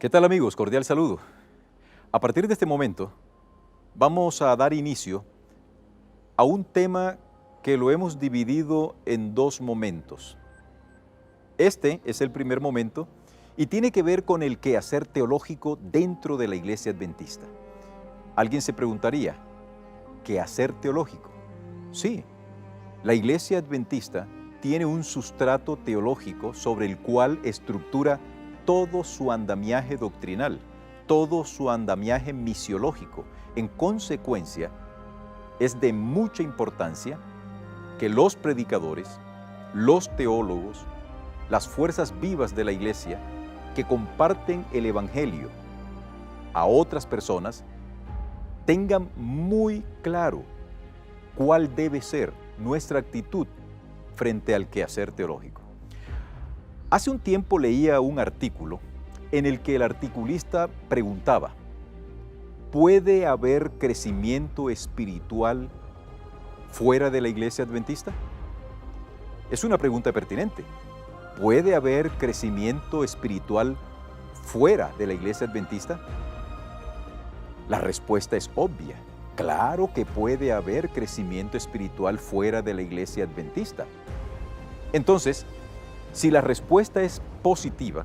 ¿Qué tal amigos? Cordial saludo. A partir de este momento vamos a dar inicio a un tema que lo hemos dividido en dos momentos. Este es el primer momento y tiene que ver con el quehacer teológico dentro de la Iglesia Adventista. Alguien se preguntaría, ¿quehacer teológico? Sí, la Iglesia Adventista tiene un sustrato teológico sobre el cual estructura todo su andamiaje doctrinal, todo su andamiaje misiológico. En consecuencia, es de mucha importancia que los predicadores, los teólogos, las fuerzas vivas de la Iglesia que comparten el Evangelio a otras personas, tengan muy claro cuál debe ser nuestra actitud frente al quehacer teológico. Hace un tiempo leía un artículo en el que el articulista preguntaba, ¿puede haber crecimiento espiritual fuera de la Iglesia Adventista? Es una pregunta pertinente. ¿Puede haber crecimiento espiritual fuera de la Iglesia Adventista? La respuesta es obvia. Claro que puede haber crecimiento espiritual fuera de la Iglesia Adventista. Entonces, si la respuesta es positiva,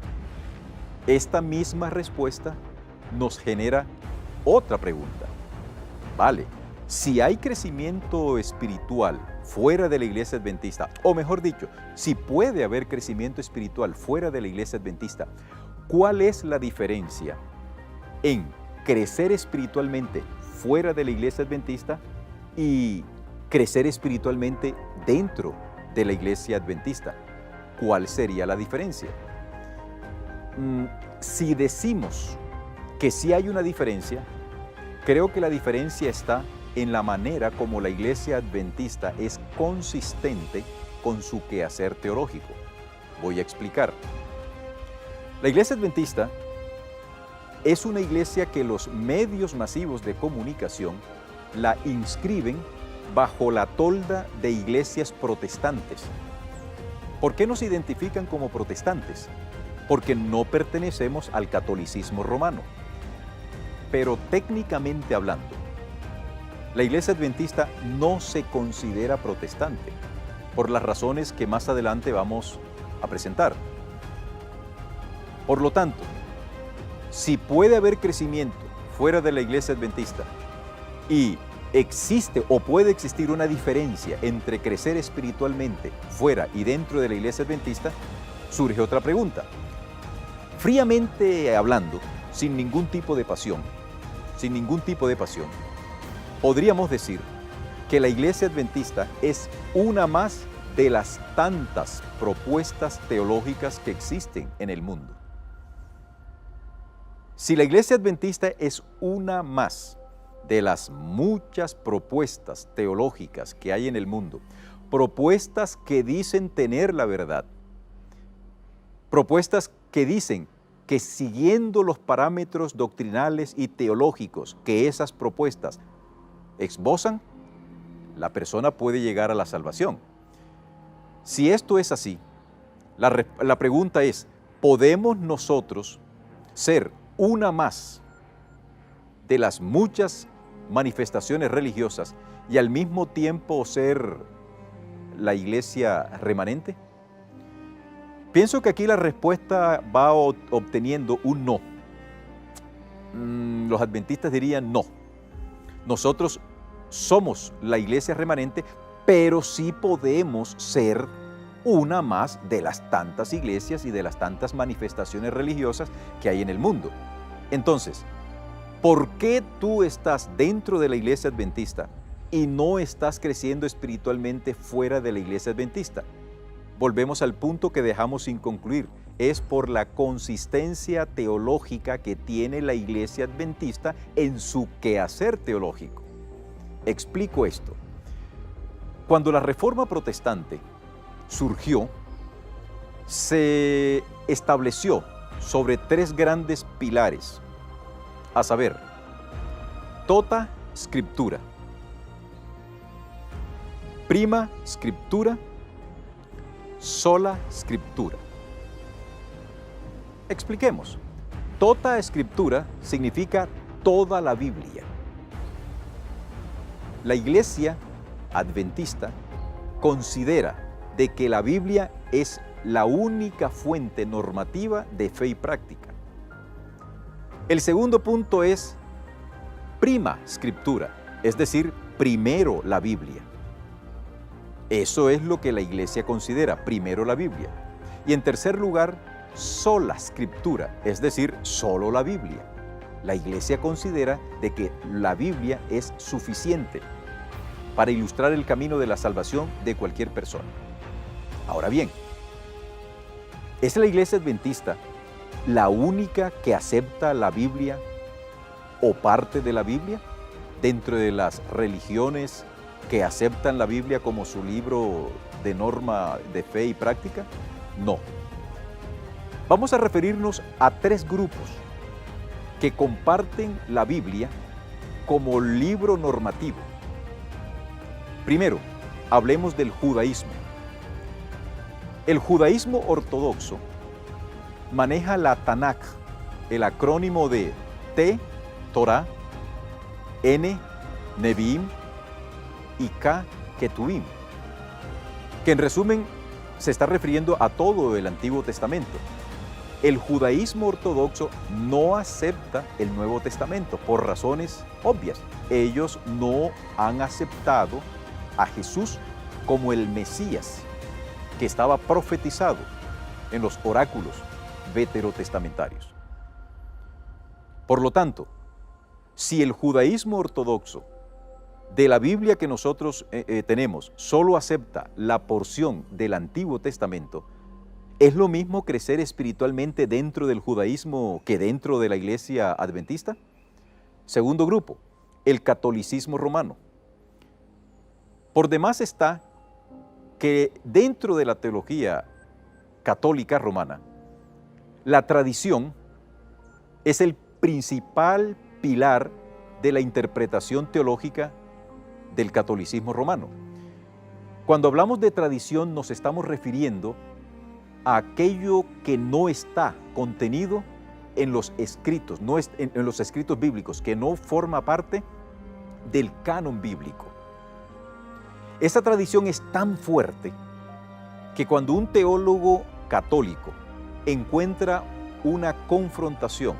esta misma respuesta nos genera otra pregunta. Vale, si hay crecimiento espiritual fuera de la Iglesia Adventista, o mejor dicho, si puede haber crecimiento espiritual fuera de la Iglesia Adventista, ¿cuál es la diferencia en crecer espiritualmente fuera de la Iglesia Adventista y crecer espiritualmente dentro de la Iglesia Adventista? ¿Cuál sería la diferencia? Si decimos que sí hay una diferencia, creo que la diferencia está en la manera como la Iglesia Adventista es consistente con su quehacer teológico. Voy a explicar. La Iglesia Adventista es una iglesia que los medios masivos de comunicación la inscriben bajo la tolda de iglesias protestantes. ¿Por qué nos identifican como protestantes? Porque no pertenecemos al catolicismo romano. Pero técnicamente hablando, la Iglesia Adventista no se considera protestante, por las razones que más adelante vamos a presentar. Por lo tanto, si puede haber crecimiento fuera de la Iglesia Adventista y existe o puede existir una diferencia entre crecer espiritualmente fuera y dentro de la Iglesia Adventista, surge otra pregunta. Fríamente hablando, sin ningún tipo de pasión, podríamos decir que la Iglesia Adventista es una más de las tantas propuestas teológicas que existen en el mundo. Si la Iglesia Adventista es una más de las muchas propuestas teológicas que hay en el mundo, propuestas que dicen tener la verdad, propuestas que dicen que siguiendo los parámetros doctrinales y teológicos que esas propuestas esbozan, la persona puede llegar a la salvación. Si esto es así, la pregunta es, ¿podemos nosotros ser una más de las muchas manifestaciones religiosas y al mismo tiempo ser la iglesia remanente? Pienso que aquí la respuesta va obteniendo un no. Los adventistas dirían no. Nosotros somos la iglesia remanente, pero sí podemos ser una más de las tantas iglesias y de las tantas manifestaciones religiosas que hay en el mundo. Entonces, ¿por qué tú estás dentro de la Iglesia Adventista y no estás creciendo espiritualmente fuera de la Iglesia Adventista? Volvemos al punto que dejamos sin concluir. Es por la consistencia teológica que tiene la Iglesia Adventista en su quehacer teológico. Explico esto. Cuando la Reforma Protestante surgió, se estableció sobre tres grandes pilares, a saber, tota scriptura, prima scriptura, sola scriptura. Expliquemos. Toda escritura significa toda la Biblia. La Iglesia Adventista considera de que la Biblia es la única fuente normativa de fe y práctica. El segundo punto es prima scriptura, es decir, primero la Biblia. Eso es lo que la Iglesia considera, primero la Biblia. Y en tercer lugar, sola scriptura, es decir, solo la Biblia. La Iglesia considera de que la Biblia es suficiente para ilustrar el camino de la salvación de cualquier persona. Ahora bien, ¿es la Iglesia Adventista la única que acepta la Biblia o parte de la Biblia dentro de las religiones que aceptan la Biblia como su libro de norma de fe y práctica? No. Vamos a referirnos a tres grupos que comparten la Biblia como libro normativo. Primero, hablemos del judaísmo. El judaísmo ortodoxo maneja la Tanakh, el acrónimo de T, Torah, N, Neviim y K, Ketuvim, que en resumen se está refiriendo a todo el Antiguo Testamento. El judaísmo ortodoxo no acepta el Nuevo Testamento por razones obvias. Ellos no han aceptado a Jesús como el Mesías que estaba profetizado en los oráculos veterotestamentarios. Por lo tanto, si el judaísmo ortodoxo de la Biblia que nosotros tenemos solo acepta la porción del Antiguo Testamento, ¿es lo mismo crecer espiritualmente dentro del judaísmo que dentro de la Iglesia Adventista? Segundo grupo, el catolicismo romano. Por demás está que dentro de la teología católica romana, la tradición es el principal pilar de la interpretación teológica del catolicismo romano. Cuando hablamos de tradición nos estamos refiriendo a aquello que no está contenido en los escritos, en los escritos bíblicos, que no forma parte del canon bíblico. Esa tradición es tan fuerte que cuando un teólogo católico encuentra una confrontación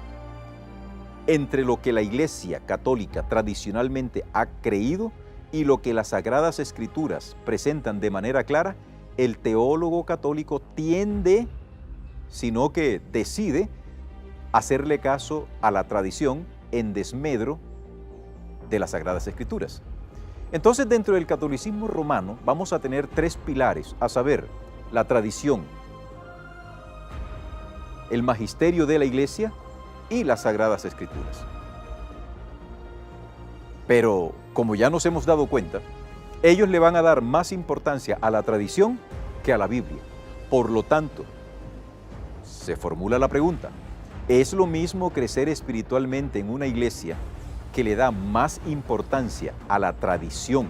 entre lo que la Iglesia católica tradicionalmente ha creído y lo que las Sagradas Escrituras presentan de manera clara, el teólogo católico tiende, sino que decide, hacerle caso a la tradición en desmedro de las Sagradas Escrituras. Entonces, dentro del catolicismo romano vamos a tener tres pilares, a saber, la tradición, el magisterio de la Iglesia y las Sagradas Escrituras. Pero, como ya nos hemos dado cuenta, ellos le van a dar más importancia a la tradición que a la Biblia. Por lo tanto, se formula la pregunta, ¿es lo mismo crecer espiritualmente en una iglesia que le da más importancia a la tradición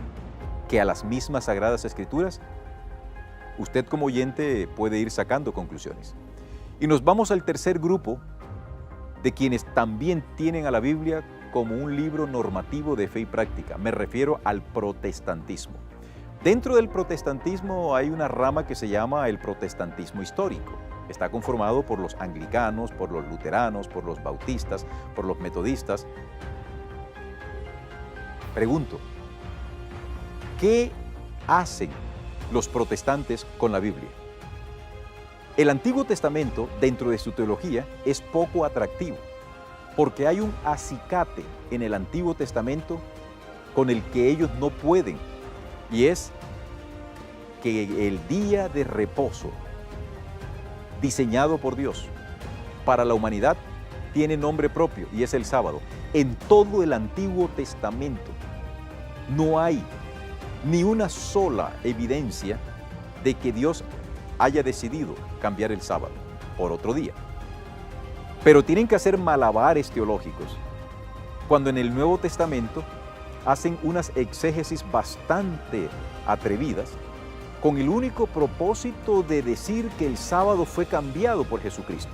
que a las mismas Sagradas Escrituras? Usted como oyente puede ir sacando conclusiones. Y nos vamos al tercer grupo de quienes también tienen a la Biblia como un libro normativo de fe y práctica. Me refiero al protestantismo. Dentro del protestantismo hay una rama que se llama el protestantismo histórico. Está conformado por los anglicanos, por los luteranos, por los bautistas, por los metodistas. Pregunto, ¿qué hacen los protestantes con la Biblia? El Antiguo Testamento, dentro de su teología, es poco atractivo, porque hay un acicate en el Antiguo Testamento con el que ellos no pueden, y es que el día de reposo, diseñado por Dios para la humanidad, tiene nombre propio, y es el sábado. En todo el Antiguo Testamento no hay ni una sola evidencia de que Dios haya decidido cambiar el sábado por otro día. Pero tienen que hacer malabares teológicos cuando en el Nuevo Testamento hacen unas exégesis bastante atrevidas con el único propósito de decir que el sábado fue cambiado por Jesucristo.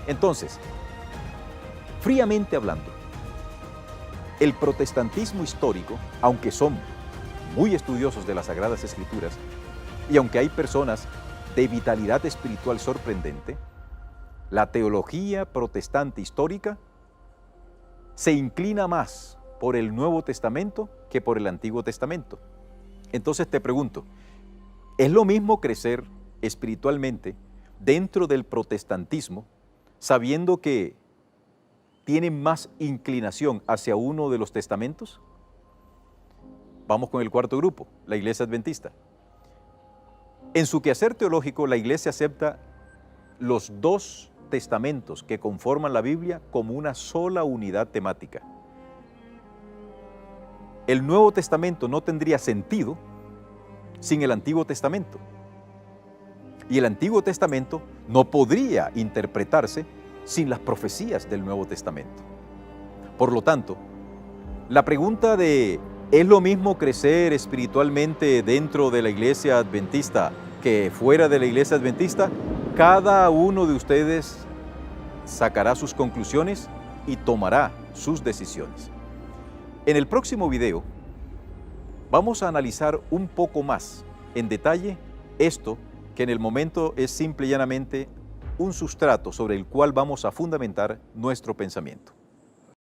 Entonces, Fríamente hablando, el protestantismo histórico, aunque son muy estudiosos de las Sagradas Escrituras y aunque hay personas de vitalidad espiritual sorprendente, la teología protestante histórica se inclina más por el Nuevo Testamento que por el Antiguo Testamento. Entonces te pregunto, ¿es lo mismo crecer espiritualmente dentro del protestantismo sabiendo que tienen más inclinación hacia uno de los testamentos? Vamos con el cuarto grupo, la Iglesia Adventista. En su quehacer teológico, la Iglesia acepta los dos testamentos que conforman la Biblia como una sola unidad temática. El Nuevo Testamento no tendría sentido sin el Antiguo Testamento. Y el Antiguo Testamento no podría interpretarse sin las profecías del Nuevo Testamento. Por lo tanto, la pregunta de ¿es lo mismo crecer espiritualmente dentro de la Iglesia Adventista que fuera de la Iglesia Adventista? Cada uno de ustedes sacará sus conclusiones y tomará sus decisiones. En el próximo video vamos a analizar un poco más en detalle esto que en el momento es simple y llanamente un sustrato sobre el cual vamos a fundamentar nuestro pensamiento.